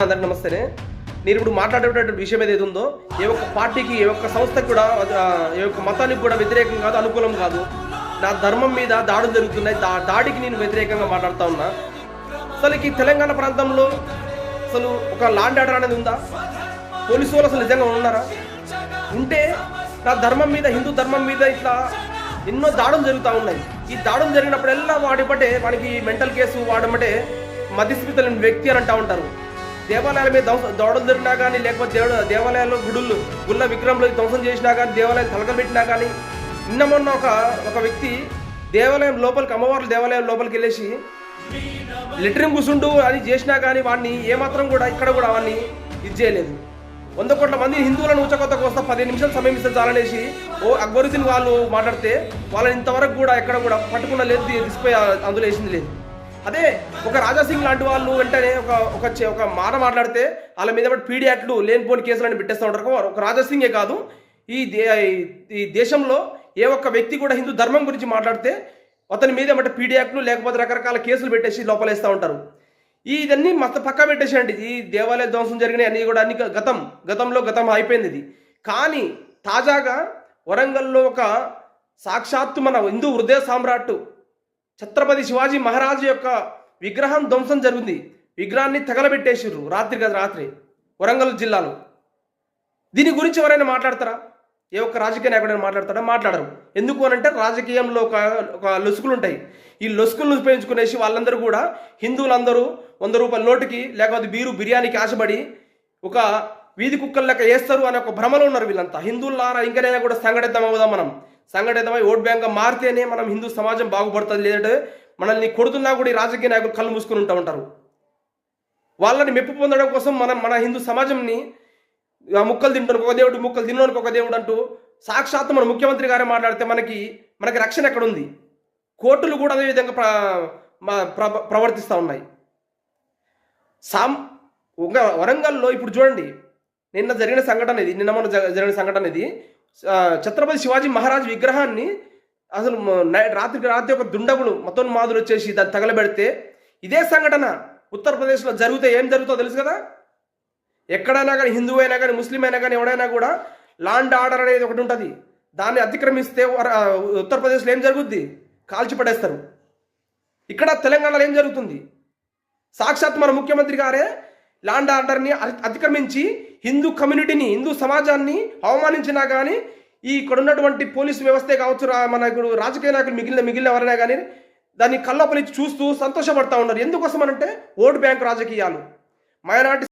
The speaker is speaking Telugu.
అందరికి నమస్తేనే. నేను ఇప్పుడు మాట్లాడేటువంటి విషయం ఏదైతే ఉందో ఏ ఒక్క పార్టీకి ఏ ఒక్క సంస్థకి కూడా ఏ ఒక్క మతానికి కూడా వ్యతిరేకం కాదు, అనుకూలం కాదు. నా ధర్మం మీద దాడులు జరుగుతున్నాయి, దాడికి నేను వ్యతిరేకంగా మాట్లాడుతూ ఉన్నా. అసలు ఈ తెలంగాణ ప్రాంతంలో అసలు ఒక లాండ్ ఆర్డర్ అనేది ఉందా? పోలీసు వాళ్ళు అసలు నిజంగా ఉన్నారా? ఉంటే నా ధర్మం మీద, హిందూ ధర్మం మీద ఇట్లా ఎన్నో దాడులు జరుగుతూ ఉన్నాయి. ఈ దాడులు జరిగినప్పుడల్లా వాడికి మెంటల్ కేసు వాడమంటే మధ్యస్థితి లేని వ్యక్తి అని అంటూ ఉంటారు. దేవాలయాల మీద దౌడలు జరిగినా కానీ, లేకపోతే దేవాలయాల్లో గుళ్ళ విగ్రహంలో ధ్వంసం చేసినా కానీ, దేవాలయాలు తలకబెట్టినా కానీ, నిన్న మొన్న ఒక వ్యక్తి దేవాలయం లోపలికి, అమ్మవార్ల దేవాలయం లోపలికి వెళ్ళేసి లెటరింగ్ కూర్చుంటూ అది చేసినా కానీ వాడిని ఏమాత్రం కూడా ఇక్కడ కూడా వాడిని ఇది చేయలేదు. 100 కోట్ల మంది హిందువులను ఉచ్చకొత్తకు వస్తా 15 నిమిషాలు సమయం ఇస్తే చాలనేసి అక్బరుద్దీన్ వాళ్ళు మాట్లాడితే వాళ్ళని ఇంతవరకు కూడా ఎక్కడ కూడా పట్టుకున్న లేదు, తీసుకుపోయి అందులో వేసింది లేదు. అదే ఒక రాజాసింగ్ లాంటి వాళ్ళు వెంటనే ఒక మాట మాట్లాడితే వాళ్ళ మీద పీడీ యాక్ట్లు లేనిపోని కేసులని పెట్టేస్తూ ఉంటారు. ఒక రాజాసింగే కాదు, ఈ దేశంలో ఏ ఒక్క వ్యక్తి కూడా హిందూ ధర్మం గురించి మాట్లాడితే అతని మీద బట్టి పీడీ యాక్ట్లు లేకపోతే రకరకాల కేసులు పెట్టేసి లోపలేస్తూ ఉంటారు. ఇదన్నీ మొత్తం పక్కా పెట్టేసేయండి. ఈ దేవాలయ ధ్వంసం జరిగినాయి అన్నీ కూడా అన్ని గతం అయిపోయింది. ఇది కానీ తాజాగా వరంగల్లో ఒక సాక్షాత్తు మన హిందూ హృదయ సామ్రాట్ ఛత్రపతి శివాజీ మహారాజు యొక్క విగ్రహం ధ్వంసం జరిగింది. విగ్రహాన్ని తగలబెట్టేసిర్రు రాత్రి వరంగల్ జిల్లాలో. దీని గురించి ఎవరైనా మాట్లాడతారా? ఏ ఒక్క రాజకీయ నాయకుడైనా మాట్లాడతారా? మాట్లాడరు. ఎందుకు అనంటే రాజకీయంలో ఒక లొసుకులు ఉంటాయి. ఈ లొసుకులను ఉపయోగించుకునేసి వాళ్ళందరూ కూడా హిందువులందరూ 100 రూపాయల నోటుకి లేకపోతే బిర్యానీకి ఆశపడి ఒక వీధి కుక్కల లెక్క వేస్తారు అనే ఒక భ్రమలో ఉన్నారు వీళ్ళంతా. హిందువులారా ఇంకనైనా కూడా సంఘటితమై ఓట్ బ్యాంక్గా మారితేనే మనం హిందూ సమాజం బాగుపడుతుంది. లేదంటే మనల్ని కొడుతున్నా కూడా ఈ రాజకీయ నాయకులు కళ్ళు మూసుకుని ఉంటారు. వాళ్ళని మెప్పు పొందడం కోసం మన హిందూ సమాజంని ముక్కలు తింటానికి ఒక దేవుడు, ముక్కలు తినడానికి ఒక దేవుడు అంటూ సాక్షాత్తు మన ముఖ్యమంత్రి గారే మాట్లాడితే మనకి రక్షణ ఎక్కడుంది? కోర్టులు కూడా అదేవిధంగా ప్రవర్తిస్తూ ఉన్నాయి. వరంగల్లో ఇప్పుడు చూడండి, నిన్న జరిగిన సంఘటన ఇది. ఛత్రపతి శివాజీ మహారాజ్ విగ్రహాన్ని అసలు రాత్రి ఒక దుండగులు మతోన్మాదులు వచ్చేసి దాన్ని తగలబెడితే ఇదే సంఘటన ఉత్తరప్రదేశ్లో జరిగితే ఏం జరుగుతుందో తెలుసు కదా. ఎక్కడైనా కానీ హిందూ అయినా కానీ, ముస్లిం అయినా కానీ, ఎవడైనా కూడా లాండ్ ఆర్డర్ అనేది ఒకటి ఉంటుంది. దాన్ని అతిక్రమిస్తే ఉత్తరప్రదేశ్లో ఏం జరుగుద్ది? కాల్చి పడేస్తారు. ఇక్కడ తెలంగాణలో ఏం జరుగుతుంది? సాక్షాత్ మన ముఖ్యమంత్రి గారే లాండ్ ఆర్డర్ని అతిక్రమించి హిందూ కమ్యూనిటీని, హిందూ సమాజాన్ని అవమానించినా కానీ ఇక్కడ ఉన్నటువంటి పోలీసు వ్యవస్థే కావచ్చు, మన ఇప్పుడు రాజకీయ నాయకులు మిగిలిన ఎవరైనా కానీ దాన్ని కళ్ళపలిచి చూస్తూ సంతోషపడతా ఉన్నారు. ఎందుకోసం అనంటే ఓటు బ్యాంక్ రాజకీయాలు. మైనార్టీ